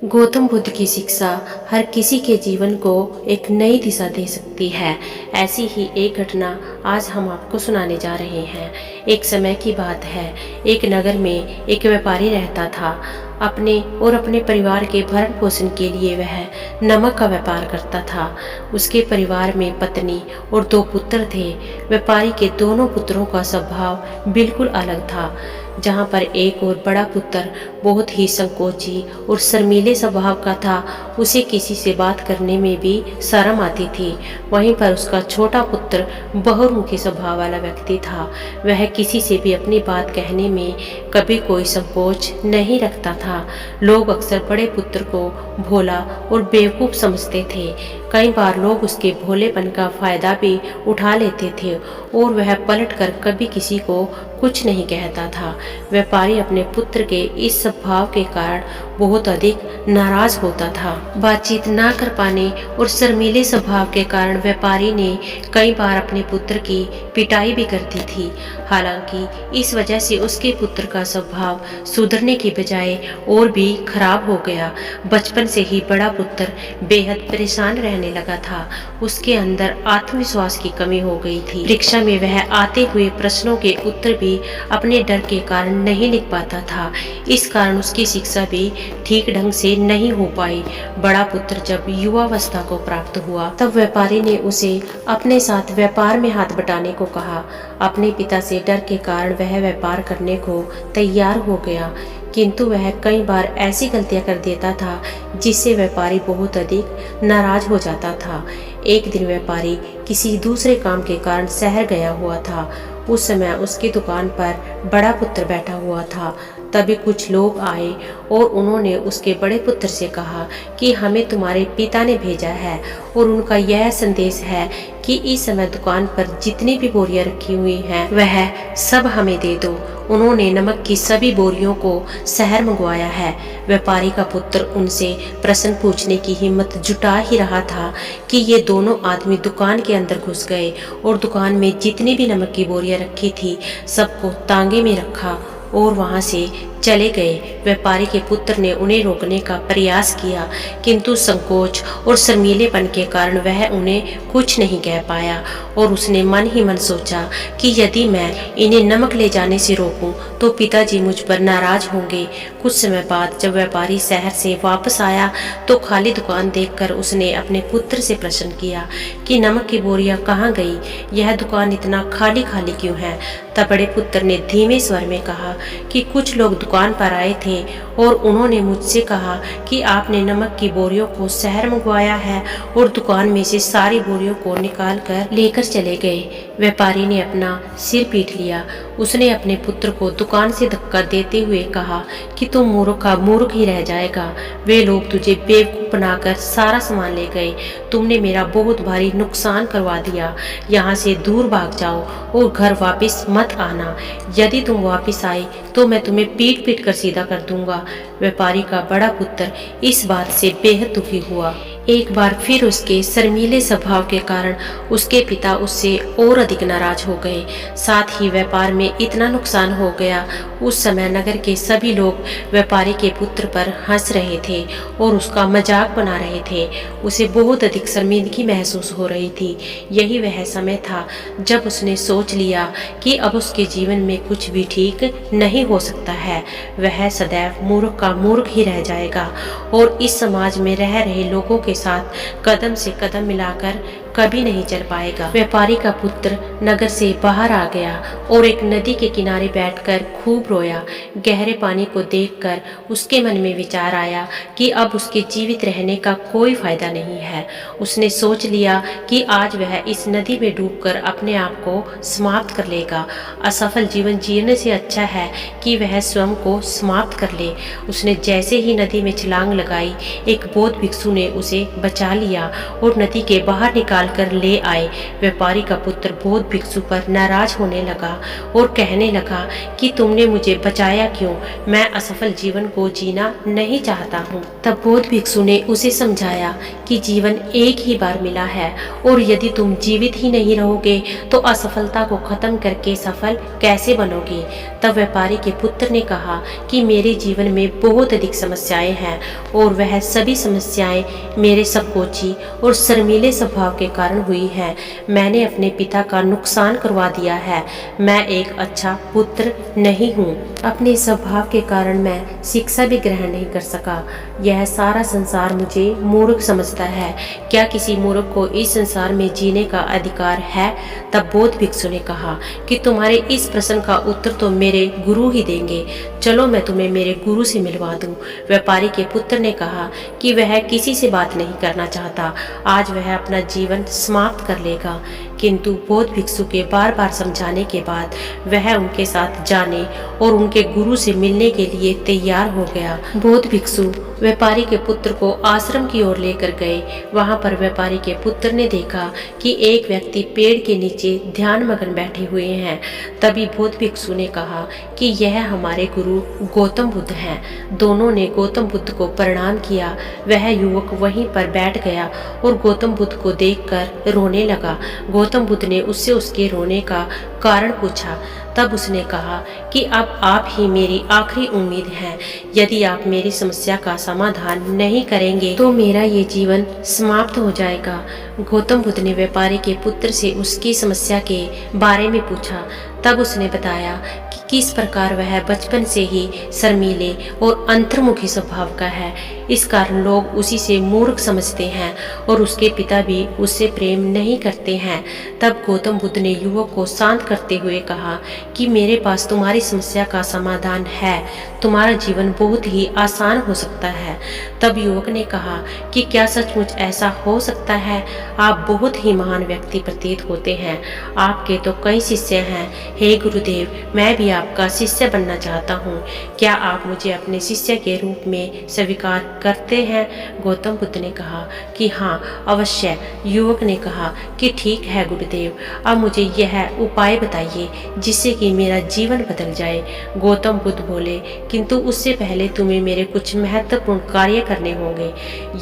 गौतम बुद्ध की शिक्षा हर किसी के जीवन को एक नई दिशा दे सकती है। ऐसी ही एक घटना आज हम आपको सुनाने जा रहे हैं। एक समय की बात है, एक नगर में एक व्यापारी रहता था। अपने और अपने परिवार के भरण पोषण के लिए वह नमक का व्यापार करता था। उसके परिवार में पत्नी और 2 पुत्र थे। व्यापारी के दोनों पुत्रों का स्वभाव बिल्कुल अलग था। जहाँ पर एक और बड़ा पुत्र बहुत ही संकोची और शर्मीले स्वभाव का था, उसे किसी से बात करने में भी शर्म आती थी। वहीं पर उसका छोटा पुत्र बहुमुखी स्वभाव वाला व्यक्ति था। वह किसी से भी अपनी बात कहने में कभी कोई संकोच नहीं रखता था। लोग अक्सर बड़े पुत्र को भोला और बेवकूफ समझते थे। कई बार लोग उसके भोलेपन का फायदा भी उठा लेते थे और वह पलटकर कभी किसी को कुछ नहीं कहता था। व्यापारी अपने पुत्र के इस स्वभाव के कारण बहुत अधिक नाराज होता था। बातचीत ना कर पाने और शर्मीले स्वभाव के कारण व्यापारी ने कई बार अपने पुत्र की पिटाई भी कर दी थी। हालांकि इस वजह से उसके पुत्र का स्वभाव सुधरने की बजाय और भी खराब हो गया। बचपन से ही बड़ा पुत्र बेहद परेशान रहने लगा था। उसके अंदर आत्मविश्वास की कमी हो गई थी। परीक्षा में वह आते हुए प्रश्नों के उत्तर भी अपने डर के कारण नहीं लिख पाता था। इस कारण उसकी शिक्षा भी ठीक ढंग से नहीं हो पाई। बड़ा पुत्र जब युवावस्था को प्राप्त हुआ तब व्यापारी ने उसे अपने साथ व्यापार में हाथ बटाने को कहा। अपने पिता से डर के कारण वह व्यापार करने को तैयार हो गया, किंतु वह कई बार ऐसी गलतियां कर देता था जिससे व्यापारी बहुत अधिक नाराज हो जाता था। एक दिन व्यापारी किसी दूसरे काम के कारण शहर गया हुआ था। उस समय उसकी दुकान पर बड़ा पुत्र बैठा हुआ था। तभी कुछ लोग आए और उन्होंने उसके बड़े पुत्र से कहा कि हमें तुम्हारे पिता ने भेजा है और उनका यह संदेश है कि इस समय दुकान पर जितनी भी बोरियां रखी हुई हैं वह सब हमें दे दो। उन्होंने नमक की सभी बोरियों को शहर मंगवाया है। व्यापारी का पुत्र उनसे प्रश्न पूछने की हिम्मत जुटा ही रहा था कि ये दोनों आदमी दुकान के अंदर घुस गए और दुकान में जितनी भी नमक की बोरियां रखी थी सबको तांगे में रखा और वहां से चले गए। व्यापारी के पुत्र ने उन्हें रोकने का प्रयास किया, किंतु संकोच और शर्मीलेपन के कारण वह उन्हें कुछ नहीं कह पाया और उसने मन ही मन सोचा कि यदि मैं इन्हें नमक ले जाने से रोकूं तो पिताजी मुझ पर नाराज होंगे। कुछ समय बाद जब व्यापारी शहर से वापस आया तो खाली दुकान देखकर उसने अपने पुत्र से प्रश्न किया कि नमक की बोरियां कहाँ गई? यह दुकान इतना खाली खाली क्यों है? तब बड़े पुत्र ने धीमे स्वर में कहा कि कुछ लोग दुकान पर आए थे और उन्होंने मुझसे कहा कि आपने नमक की बोरियों को शहर मंगवाया है और दुकान में से सारी बोरियों को निकाल कर लेकर चले गए। व्यापारी ने अपना सिर पीट लिया। उसने अपने पुत्र को दुकान से धक्का देते हुए कहा कि तू मूर्ख का मूर्ख ही रह जाएगा। वे लोग तुझे बेवकूफ बनाकर सारा सामान ले गए। तुमने मेरा बहुत भारी नुकसान करवा दिया। यहाँ से दूर भाग जाओ और घर वापस मत आना। यदि तुम वापस आए तो मैं तुम्हें पीट पीट कर सीधा कर दूंगा। व्यापारी का बड़ा पुत्र इस बात से बेहद दुखी हुआ। एक बार फिर उसके शर्मीले स्वभाव के कारण उसके पिता उससे और अधिक नाराज हो गए। साथ ही व्यापार में इतना नुकसान हो गया। उस समय नगर के सभी लोग व्यापारी के पुत्र पर हंस रहे थे और उसका मजाक बना रहे थे। उसे बहुत अधिक शर्मिंदगी महसूस हो रही थी। यही वह समय था जब उसने सोच लिया कि अब उसके जीवन में कुछ भी ठीक नहीं हो सकता है। वह सदैव मूर्ख का मूर्ख ही रह जाएगा और इस समाज में रह रहे लोगों के साथ कदम से कदम मिलाकर कभी नहीं चल पाएगा। व्यापारी का पुत्र नगर से बाहर आ गया और एक नदी के किनारे बैठकर खूब रोया। गहरे पानी को देखकर उसके मन में विचार आया कि अब उसके जीवित रहने का कोई फायदा नहीं है। उसने सोच लिया कि आज वह इस नदी में डूबकर अपने आप को समाप्त कर लेगा। असफल जीवन जीने से अच्छा है कि वह स्वयं को समाप्त कर ले। उसने जैसे ही नदी में छलांग लगाई, एक बौद्ध भिक्षु ने उसे बचा लिया और नदी के बाहर निकाल कर ले आए। व्यापारी का पुत्र बौद्ध भिक्षु पर नाराज होने लगा और कहने लगा कि तुमने मुझे बचाया क्यों? मैं असफल जीवन को जीना नहीं चाहता हूँ। तब बौद्ध भिक्षु ने उसे समझाया कि जीवन एक ही बार मिला है और यदि तुम जीवित ही नहीं रहोगे तो असफलता को खत्म करके सफल कैसे बनोगे? तब व्यापारी के पुत्र ने कहा कि मेरे जीवन में बहुत अधिक समस्याएं हैं और वह सभी समस्याएं मेरे संकोची और शर्मीले स्वभाव के कारण हुई है। मैंने अपने पिता का नुकसान करवा दिया है। मैं एक अच्छा पुत्र नहीं हूँ। अपने स्वभाव के कारण मैं शिक्षा भी ग्रहण नहीं कर सका। यह सारा संसार मुझे मूर्ख समझता है। क्या किसी मूर्ख को इस संसार में जीने का अधिकार है? तब बौद्ध भिक्षु ने कहा कि तुम्हारे इस प्रश्न का उत्तर तो मेरे गुरु ही देंगे। चलो मैं तुम्हें मेरे गुरु से मिलवा दूं। व्यापारी के पुत्र ने कहा कि वह किसी से बात नहीं करना चाहता। आज वह अपना जीवन समाप्त कर लेगा। किंतु बौद्ध भिक्षु के बार बार समझाने के बाद वह उनके साथ जाने और उनके गुरु से मिलने के लिए तैयार हो गया। बौद्ध भिक्षु व्यापारी के पुत्र को आश्रम की ओर लेकर गए। वहां पर व्यापारी के पुत्र ने देखा कि एक व्यक्ति पेड़ के नीचे ध्यान मग्न बैठे हुए हैं। तभी बौद्ध भिक्षु ने कहा कि यह हमारे गुरु गौतम बुद्ध हैं। दोनों ने गौतम बुद्ध को प्रणाम किया। वह युवक वहीं पर बैठ गया और गौतम बुद्ध को देखकर रोने लगा। गौतम बुद्ध ने उससे उसके रोने का कारण पूछा। तब उसने कहा कि अब आप ही मेरी आखिरी उम्मीद हैं। यदि आप मेरी समस्या का समाधान नहीं करेंगे तो मेरा ये जीवन समाप्त हो जाएगा। गौतम बुद्ध ने व्यापारी के पुत्र से उसकी समस्या के बारे में पूछा। तब उसने बताया कि किस प्रकार वह बचपन से ही शर्मीले और अंतर्मुखी स्वभाव का है। इस कारण लोग उसी से मूर्ख समझते हैं और उसके पिता भी उससे प्रेम नहीं करते हैं। तब गौतम बुद्ध ने युवक को शांत करते हुए कहा कि मेरे पास तुम्हारी समस्या का समाधान है। तुम्हारा जीवन बहुत ही आसान हो सकता है। तब युवक ने कहा कि क्या सचमुच ऐसा हो सकता है? आप बहुत ही महान व्यक्ति प्रतीत होते हैं। आपके तो कई शिष्य हैं। हे गुरुदेव, मैं भी आपका शिष्य बनना चाहता हूँ। क्या आप मुझे अपने शिष्य के रूप में स्वीकार करते हैं? गौतम बुद्ध ने कहा कि हाँ अवश्य। युवक ने कहा कि ठीक है गुरुदेव, अब मुझे यह उपाय बताइए जिससे कि मेरा जीवन बदल जाए। गौतम बुद्ध बोले, किंतु उससे पहले तुम्हें मेरे कुछ महत्वपूर्ण कार्य करने होंगे।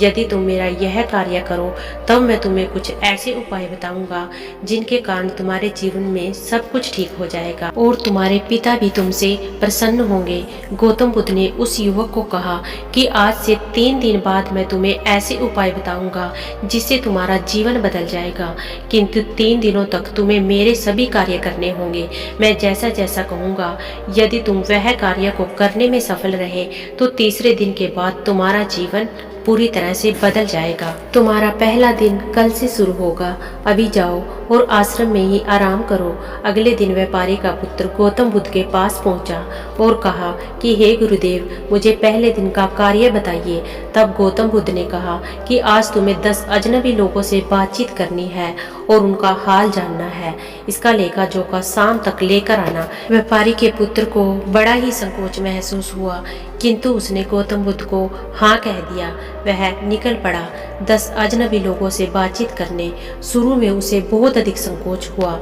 यदि तुम मेरा यह कार्य करो तब मैं तुम्हें कुछ ऐसे उपाय बताऊंगा जिनके कारण तुम्हारे जीवन में सब कुछ ठीक हो जाएगा और तुम्हारे पिता भी तुमसे प्रसन्न होंगे। गौतम बुद्ध ने उस युवक को कहा कि आज से 3 दिन बाद मैं तुम्हें ऐसे उपाय बताऊंगा जिससे तुम्हारा जीवन बदल जाएगा। किंतु 3 दिनों तक तुम्हें मेरे सभी कार्य करने होंगे। मैं जैसा जैसा कहूंगा, यदि तुम वह कार्य को करने में सफल रहे तो तीसरे दिन के बाद तुम्हारा जीवन पूरी तरह से बदल जाएगा। तुम्हारा पहला दिन कल से शुरू होगा। अभी जाओ और आश्रम में ही आराम करो। अगले दिन व्यापारी का पुत्र गौतम बुद्ध के पास पहुंचा और कहा कि हे गुरुदेव, मुझे पहले दिन का कार्य बताइए। तब गौतम बुद्ध ने कहा कि आज तुम्हें 10 अजनबी लोगों से बातचीत करनी है और उनका हाल जानना है। इसका लेखा जोखा शाम तक लेकर आना। व्यापारी के पुत्र को बड़ा ही संकोच महसूस हुआ, किंतु उसने गौतम बुद्ध को हाँ कह दिया। वह निकल पड़ा 10 अजनबी लोगों से बातचीत करने। शुरू में उसे बहुत अधिक संकोच हुआ।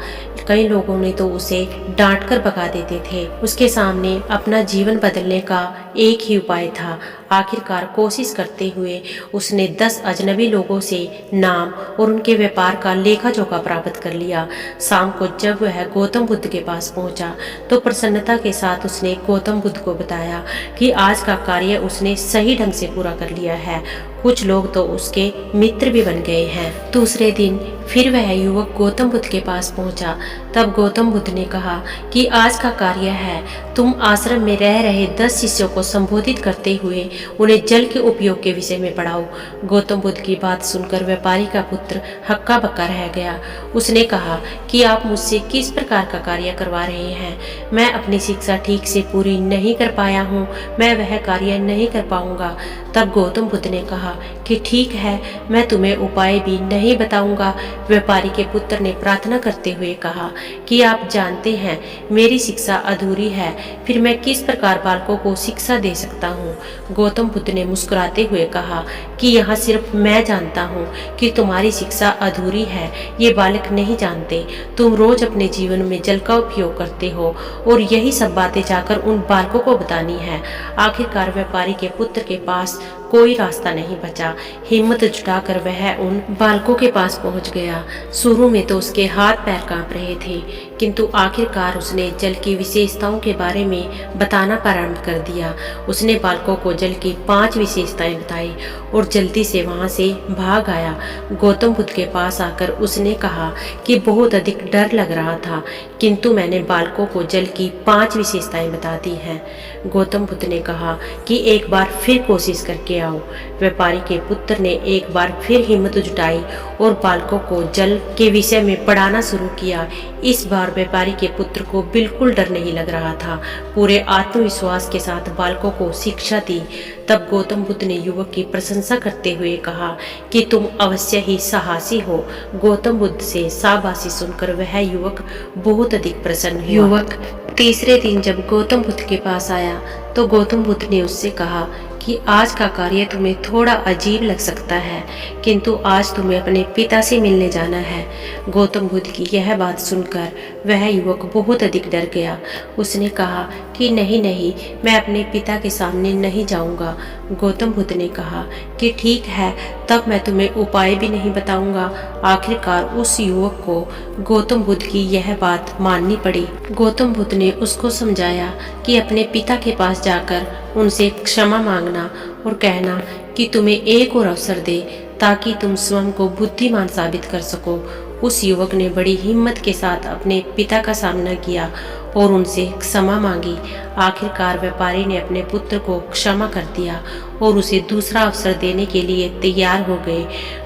कई लोगों ने तो उसे डांट कर भगा देते थे। उसके सामने अपना जीवन बदलने का एक ही उपाय था। आखिरकार कोशिश करते हुए उसने 10 अजनबी लोगों से नाम और उनके व्यापार का लेखा जोखा प्राप्त कर लिया। शाम को जब वह गौतम बुद्ध के पास पहुंचा तो प्रसन्नता के साथ उसने गौतम बुद्ध को बताया कि आज का कार्य उसने सही ढंग से पूरा कर लिया है। कुछ लोग तो उसके मित्र भी बन गए हैं। दूसरे दिन फिर वह युवक गौतम बुद्ध के पास पहुंचा। तब गौतम बुद्ध ने कहा कि आज का कार्य है, तुम आश्रम में रह रहे 10 शिष्यों को संबोधित करते हुए उन्हें जल के उपयोग के विषय में पढ़ाओ। गौतम बुद्ध की बात सुनकर व्यापारी का पुत्र हक्का बक्का रह गया। उसने कहा कि आप मुझसे किस प्रकार का कार्य करवा रहे हैं? मैं अपनी शिक्षा ठीक से पूरी नहीं कर पाया हूँ। मैं वह कार्य नहीं कर पाऊंगा। तब गौतम बुद्ध ने कहा कि ठीक है, मैं तुम्हें उपाय भी नहीं बताऊंगा। व्यापारी के पुत्र ने प्रार्थना करते हुए कहा कि आप जानते हैं मेरी शिक्षा अधूरी है, फिर मैं किस प्रकार बालकों को शिक्षा दे सकता हूँ। गौतम बुद्ध ने मुस्कुराते हुए कहा कि यहाँ सिर्फ मैं जानता हूँ कि तुम्हारी शिक्षा अधूरी है, ये बालक नहीं जानते। तुम रोज अपने जीवन में जल का उपयोग करते हो और यही सब बातें जाकर उन बालकों को बतानी है। आखिरकार व्यापारी के पुत्र के पास कोई रास्ता नहीं बचा। हिम्मत जुटाकर वह उन बालकों के पास पहुंच गया। शुरू में तो उसके हाथ पैर कांप रहे थे, किंतु आखिरकार उसने जल की विशेषताओं के बारे में बताना प्रारंभ कर दिया। उसने बालकों को जल की 5 विशेषताएं बताई और जल्दी से वहां से भाग आया। गौतम बुद्ध के पास आकर उसने कहा कि बहुत अधिक डर लग रहा था, किंतु मैंने बालकों को जल की 5 विशेषताएं बता दी हैं। गौतम बुद्ध ने कहा कि एक बार फिर कोशिश करके आओ। व्यापारी के पुत्र ने एक बार फिर हिम्मत जुटाई और बालकों को जल के विषय में पढ़ाना शुरू किया। इस बार व्यापारी के पुत्र को बिल्कुल डर नहीं लग रहा था। पूरे आत्मविश्वास के साथ बालकों को शिक्षा दी। तब गौतम बुद्ध ने युवक की प्रशंसा करते हुए कहा कि तुम अवश्य ही साहसी हो। गौतम बुद्ध से शाबाशी सुनकर वह युवक बहुत अधिक प्रसन्न हुआ। युवक तीसरे दिन जब गौतम बुद्ध के पास आया तो गौतम बुद्ध ने उससे कहा कि आज का कार्य तुम्हें थोड़ा अजीब लग सकता है, किंतु आज तुम्हें अपने पिता से मिलने जाना है। गौतम बुद्ध की यह बात सुनकर वह युवक बहुत अधिक डर गया। उसने कहा कि नहीं नहीं, मैं अपने पिता के सामने नहीं जाऊंगा। गौतम बुद्ध ने कहा कि ठीक है, तब मैं तुम्हें उपाय भी नहीं बताऊंगा। आखिरकार उस युवक को गौतम बुद्ध की यह बात माननी पड़ी। गौतम बुद्ध ने उसको समझाया कि अपने पिता के पास जाकर उनसे क्षमा मांगना और कहना कि तुम्हें एक और अवसर दे ताकि तुम स्वयं को बुद्धिमान साबित कर सको। उस युवक ने बड़ी हिम्मत के साथ अपने पिता का सामना किया और उनसे क्षमा मांगी। आखिरकार व्यापारी ने अपने पुत्र को क्षमा कर दिया और उसे दूसरा अवसर देने के लिए तैयार हो गए।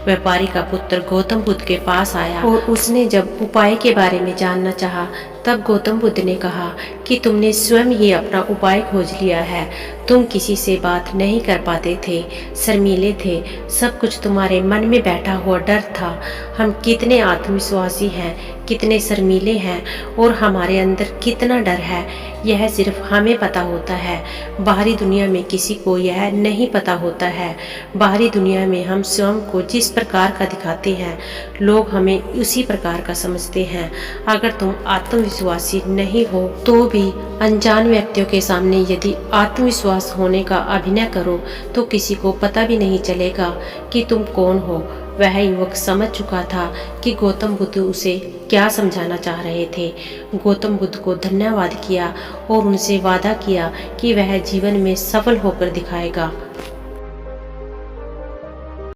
व्यापारी का पुत्र गौतम बुद्ध के पास आया और उसने जब उपाय के बारे में जानना चाहा, तब गौतम बुद्ध ने कहा कि तुमने स्वयं ही अपना उपाय खोज लिया है। तुम किसी से बात नहीं कर पाते थे, शर्मीले थे, सब कुछ तुम्हारे मन में बैठा हुआ डर था। हम कितने आत्मविश्वासी हैं, कितने शर्मीले हैं और हमारे अंदर कितना डर है, यह सिर्फ हमें पता होता है। बाहरी दुनिया में किसी को यह नहीं पता होता है। बाहरी दुनिया में हम स्वयं को जिस प्रकार का दिखाते हैं, लोग हमें उसी प्रकार का समझते हैं। अगर तुम आत्मविश्वासी नहीं हो तो भी अनजान व्यक्तियों के सामने यदि आत्मविश्वास होने का अभिनय करो तो किसी को पता भी नहीं चलेगा कि तुम कौन हो। वह युवक समझ चुका था कि गौतम बुद्ध उसे क्या समझाना चाह रहे थे। गौतम बुद्ध को धन्यवाद किया और उनसे वादा किया कि वह जीवन में सफल होकर दिखाएगा।